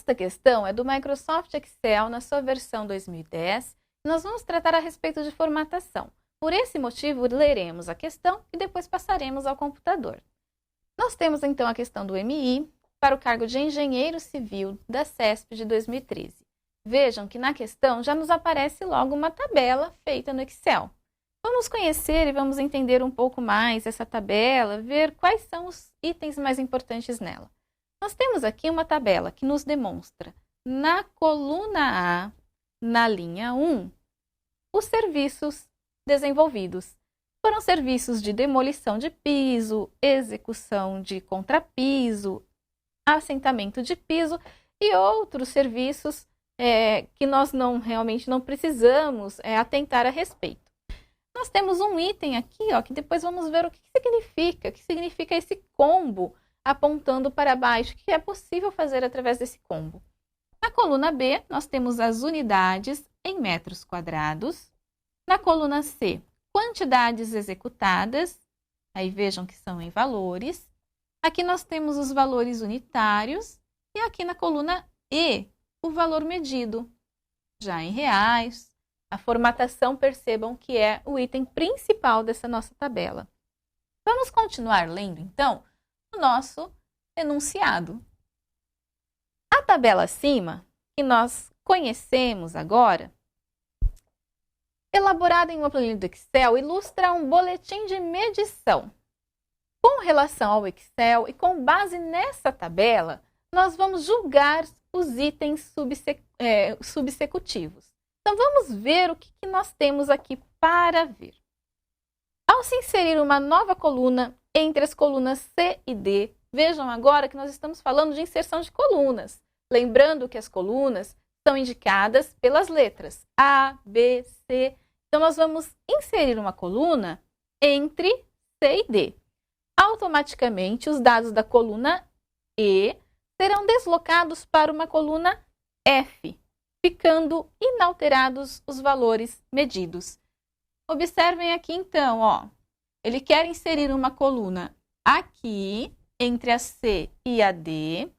Esta questão é do Microsoft Excel na sua versão 2010 e nós vamos tratar a respeito de formatação. Por esse motivo, leremos a questão e depois passaremos ao computador. Nós temos então a questão do MI para o cargo de Engenheiro Civil da CESP de 2013. Vejam que na questão já nos aparece logo uma tabela feita no Excel. Vamos conhecer e vamos entender um pouco mais essa tabela, ver quais são os itens mais importantes nela. Nós temos aqui uma tabela que nos demonstra, na coluna A, na linha 1, os serviços desenvolvidos. Foram serviços de demolição de piso, execução de contrapiso, assentamento de piso e outros serviços que nós realmente não precisamos atentar a respeito. Nós temos um item aqui, que depois vamos ver o que significa esse combo apontando para baixo, que é possível fazer através desse combo. Na coluna B, nós temos as unidades em metros quadrados. Na coluna C, quantidades executadas, aí vejam que são em valores. Aqui nós temos os valores unitários e aqui na coluna E, o valor medido, já em reais. A formatação, percebam que é o item principal dessa nossa tabela. Vamos continuar lendo, então, o nosso enunciado. A tabela acima, que nós conhecemos agora, elaborada em uma planilha do Excel, ilustra um boletim de medição. Com relação ao Excel e com base nessa tabela, nós vamos julgar os itens subsecutivos. Então, vamos ver o que nós temos aqui para ver. Ao se inserir uma nova coluna entre as colunas C e D, vejam agora que nós estamos falando de inserção de colunas. Lembrando que as colunas são indicadas pelas letras A, B, C. Então, nós vamos inserir uma coluna entre C e D. Automaticamente, os dados da coluna E serão deslocados para uma coluna F, ficando inalterados os valores medidos. Observem aqui então, ele quer inserir uma coluna aqui, entre a C e a D,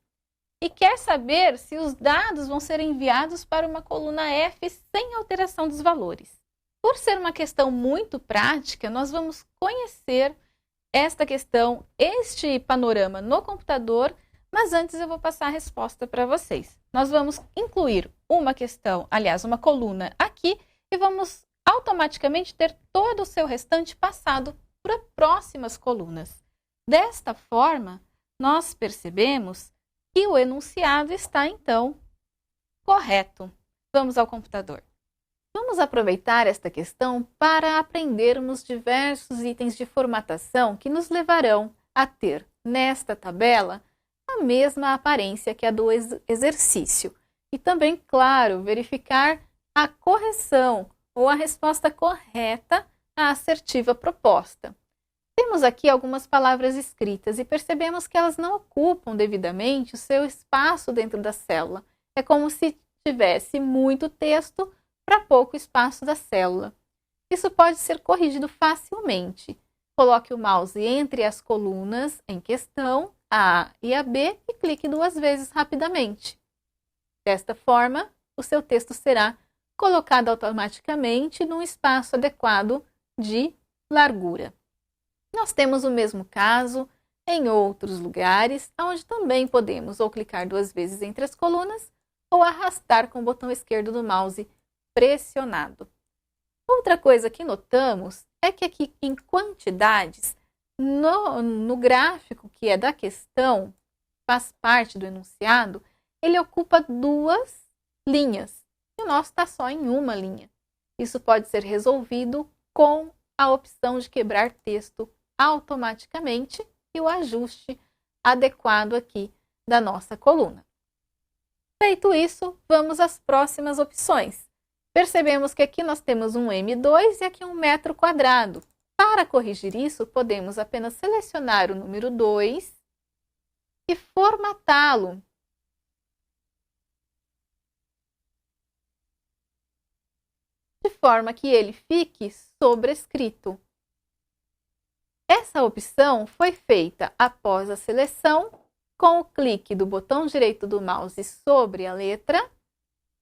e quer saber se os dados vão ser enviados para uma coluna F sem alteração dos valores. Por ser uma questão muito prática, nós vamos conhecer esta questão, este panorama no computador, mas antes eu vou passar a resposta para vocês. Nós vamos incluir uma questão, aliás, uma coluna aqui e vamos automaticamente ter todo o seu restante passado para próximas colunas. Desta forma, nós percebemos que o enunciado está, então, correto. Vamos ao computador. Vamos aproveitar esta questão para aprendermos diversos itens de formatação que nos levarão a ter, nesta tabela, a mesma aparência que a do exercício. E também, claro, verificar a correção ou a resposta correta à assertiva proposta. Temos aqui algumas palavras escritas e percebemos que elas não ocupam devidamente o seu espaço dentro da célula. É como se tivesse muito texto para pouco espaço da célula. Isso pode ser corrigido facilmente. Coloque o mouse entre as colunas em questão, a e a B, e clique 2 vezes rapidamente. Desta forma, o seu texto será colocado automaticamente num espaço adequado de largura. Nós temos o mesmo caso em outros lugares, onde também podemos ou clicar 2 vezes entre as colunas ou arrastar com o botão esquerdo do mouse pressionado. Outra coisa que notamos é que aqui em quantidades, no gráfico que é da questão, faz parte do enunciado, ele ocupa 2 linhas e o nosso está só em uma linha. Isso pode ser resolvido com a opção de quebrar texto automaticamente e o ajuste adequado aqui da nossa coluna. Feito isso, vamos às próximas opções. Percebemos que aqui nós temos um M2 e aqui um metro quadrado. Para corrigir isso, podemos apenas selecionar o número 2 e formatá-lo. De forma que ele fique sobrescrito. Essa opção foi feita após a seleção com o clique do botão direito do mouse sobre a letra,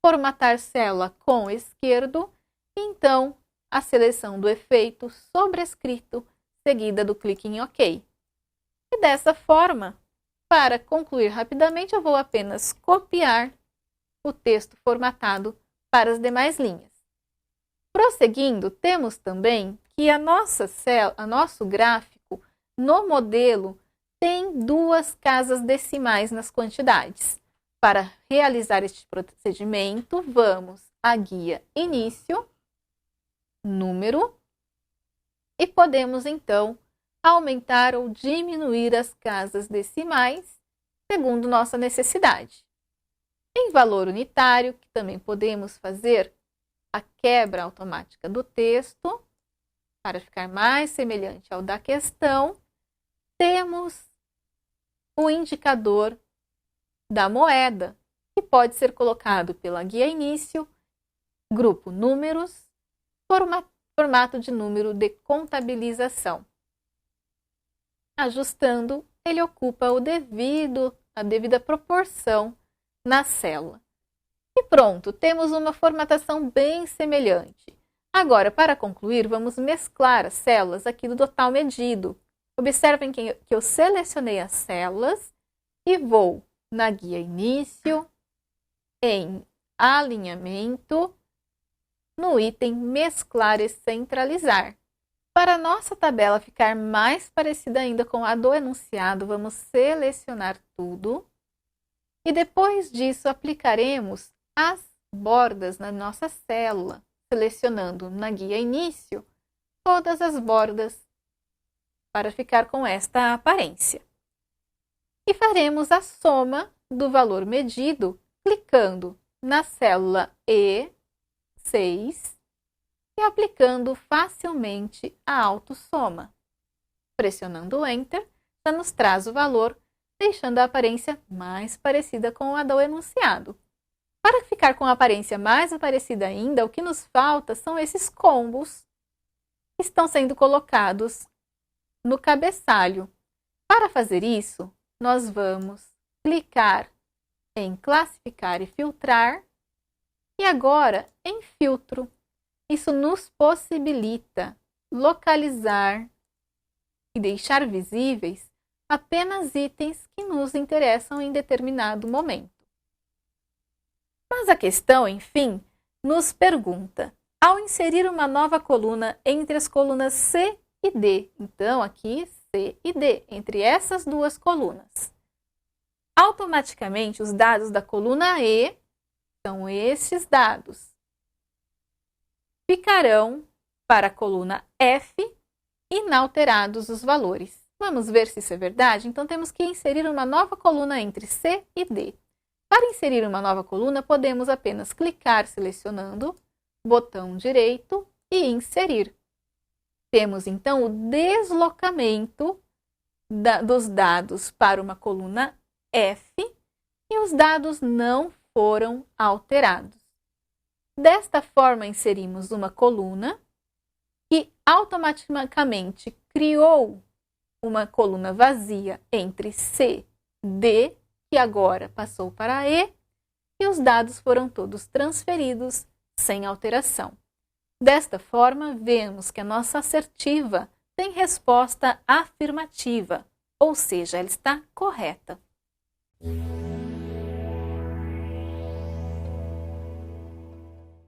formatar célula com o esquerdo, e então a seleção do efeito sobrescrito, seguida do clique em OK. E dessa forma, para concluir rapidamente, eu vou apenas copiar o texto formatado para as demais linhas. Prosseguindo, temos também que nosso gráfico no modelo tem 2 casas decimais nas quantidades. Para realizar este procedimento, vamos à guia Início, Número, e podemos então aumentar ou diminuir as casas decimais segundo nossa necessidade. Em valor unitário, que também podemos fazer a quebra automática do texto, para ficar mais semelhante ao da questão, temos o indicador da moeda, que pode ser colocado pela guia Início, grupo Números, formato de número de contabilização. Ajustando, ele ocupa a devida proporção na célula. E pronto, temos uma formatação bem semelhante. Agora, para concluir, vamos mesclar as células aqui do total medido. Observem que eu selecionei as células e vou na guia Início, em Alinhamento, no item Mesclar e Centralizar. Para a nossa tabela ficar mais parecida ainda com a do enunciado, vamos selecionar tudo e depois disso aplicaremos as bordas na nossa célula, selecionando na guia Início todas as bordas para ficar com esta aparência. E faremos a soma do valor medido clicando na célula E6 e aplicando facilmente a autossoma. Pressionando o Enter, já nos traz o valor, deixando a aparência mais parecida com a do enunciado. Para ficar com a aparência mais parecida ainda, o que nos falta são esses combos que estão sendo colocados no cabeçalho. Para fazer isso, nós vamos clicar em Classificar e Filtrar e agora em Filtro. Isso nos possibilita localizar e deixar visíveis apenas itens que nos interessam em determinado momento. Mas a questão, enfim, nos pergunta, ao inserir uma nova coluna entre as colunas C e D, então aqui C e D, entre essas 2 colunas, automaticamente os dados da coluna E, são estes dados, ficarão para a coluna F inalterados os valores. Vamos ver se isso é verdade? Então temos que inserir uma nova coluna entre C e D. Para inserir uma nova coluna, podemos apenas clicar selecionando, botão direito e inserir. Temos então o deslocamento dos dados para uma coluna F e os dados não foram alterados. Desta forma, inserimos uma coluna que automaticamente criou uma coluna vazia entre C e D, que agora passou para E, e os dados foram todos transferidos sem alteração. Desta forma, vemos que a nossa assertiva tem resposta afirmativa, ou seja, ela está correta.